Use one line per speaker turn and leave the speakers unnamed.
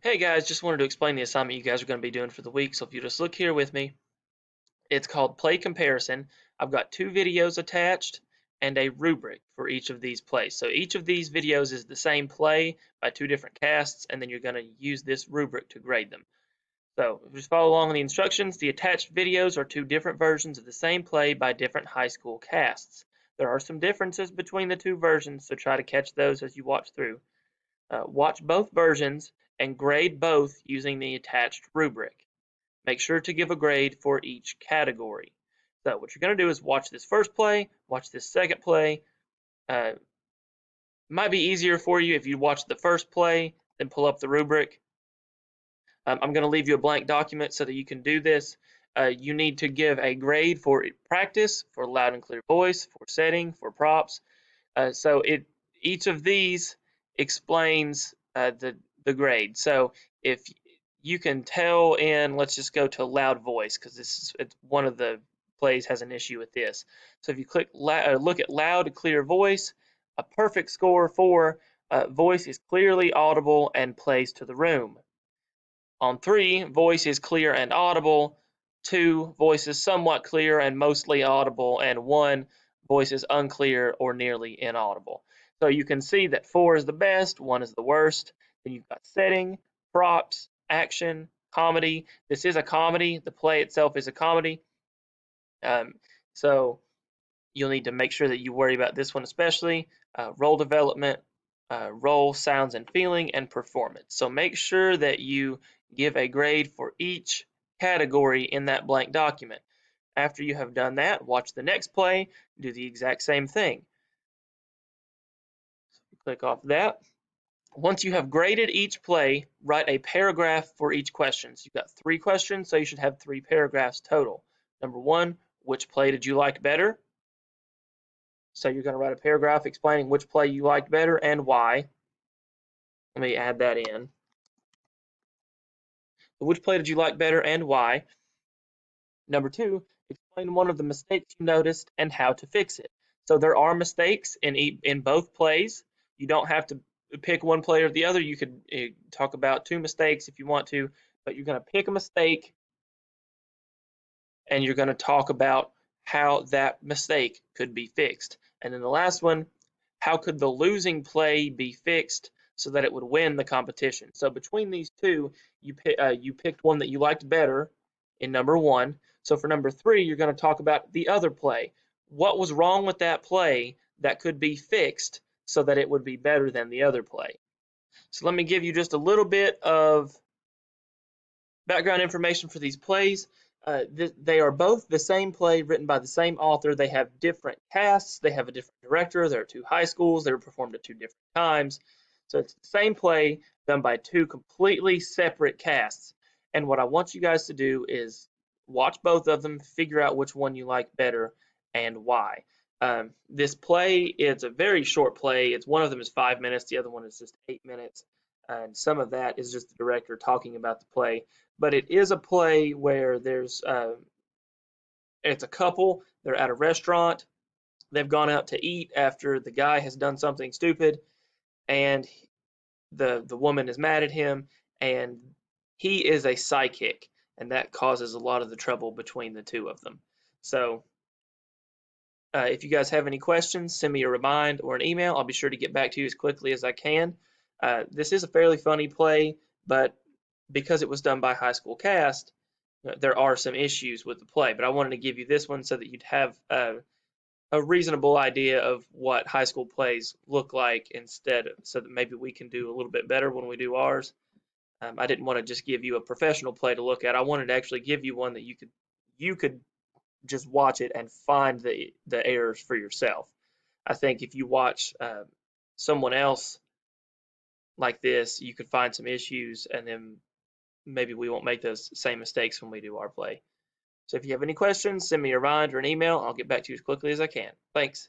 Hey guys, just wanted to explain the assignment you guys are going to be doing for the week. So if you just look here with me, it's called Play Comparison. I've got two videos attached and a rubric for each of these plays. So each of these videos is the same play by two different casts, and then you're going to use this rubric to grade them. So just follow along in the instructions. The attached videos are two different versions of the same play by different high school casts. There are some differences between the two versions, so try to catch those as you watch through. Watch both versions and grade both using the attached rubric. Make sure to give a grade for each category. So what you're going to do is watch this first play, watch this second play. Uh, might be easier for you if you watch the first play, then pull up the rubric. I'm going to leave you a blank document so that you can do this. You need to give a grade for practice, for loud and clear voice, for setting, for props. Each of these explains the grade. So if you can tell in, let's just go to loud voice because it's one of the plays has an issue with this. So if you look at loud, clear voice, a perfect score for voice is clearly audible and plays to the room. On 3, voice is clear and audible. 2, voice is somewhat clear and mostly audible. And 1, voice is unclear or nearly inaudible. So you can see that 4 is the best, 1 is the worst. Then you've got setting, props, action, comedy. This is a comedy. The play itself is a comedy. Um, so you'll need to make sure that you worry about this one especially. Role development, role, sounds and feeling, and performance. So make sure that you give a grade for each category in that blank document. After you have done that, watch the next play, do the exact same thing. So click off that. Once you have graded each play, write a paragraph for each question. So you've got 3 questions, so you should have 3 paragraphs total. Number 1, which play did you like better? So you're going to write a paragraph explaining which play you liked better and why. Let me add that in. Which play did you like better and why? Number 2, explain one of the mistakes you noticed and how to fix it. So there are mistakes in both plays. You don't have to pick one play or the other. You could talk about 2 mistakes if you want to, but you're going to pick a mistake and you're going to talk about how that mistake could be fixed. And then the last one, how could the losing play be fixed so that it would win the competition? So between these two, you picked one that you liked better in number 1. So for number 3, you're going to talk about the other play. What was wrong with that play that could be fixed so that it would be better than the other play? So let me give you just a little bit of background information for these plays. They are both the same play written by the same author. They have different casts. They have a different director. There are 2 high schools. They were performed at 2 different times. So it's the same play done by 2 completely separate casts. And what I want you guys to do is watch both of them, figure out which one you like better and why. This play is a very short play. It's one of them is 5 minutes. The other one is just 8 minutes. And some of that is just the director talking about the play. But it is a play where it's a couple. They're at a restaurant. They've gone out to eat after the guy has done something stupid, and the woman is mad at him, and he is a psychic, and that causes a lot of the trouble between the two of them. So if you guys have any questions, send me a remind or an email. I'll be sure to get back to you as quickly as I can. This is a fairly funny play, but because it was done by high school cast, there are some issues with the play. But I wanted to give you this one so that you'd have a reasonable idea of what high school plays look like instead, so that maybe we can do a little bit better when we do ours. I didn't want to just give you a professional play to look at. I wanted to actually give you one that you could just watch it and find the errors for yourself. I think if you watch someone else like this, you could find some issues, and then maybe we won't make those same mistakes when we do our play. So if you have any questions, send me a reminder or an email. I'll get back to you as quickly as I can. Thanks.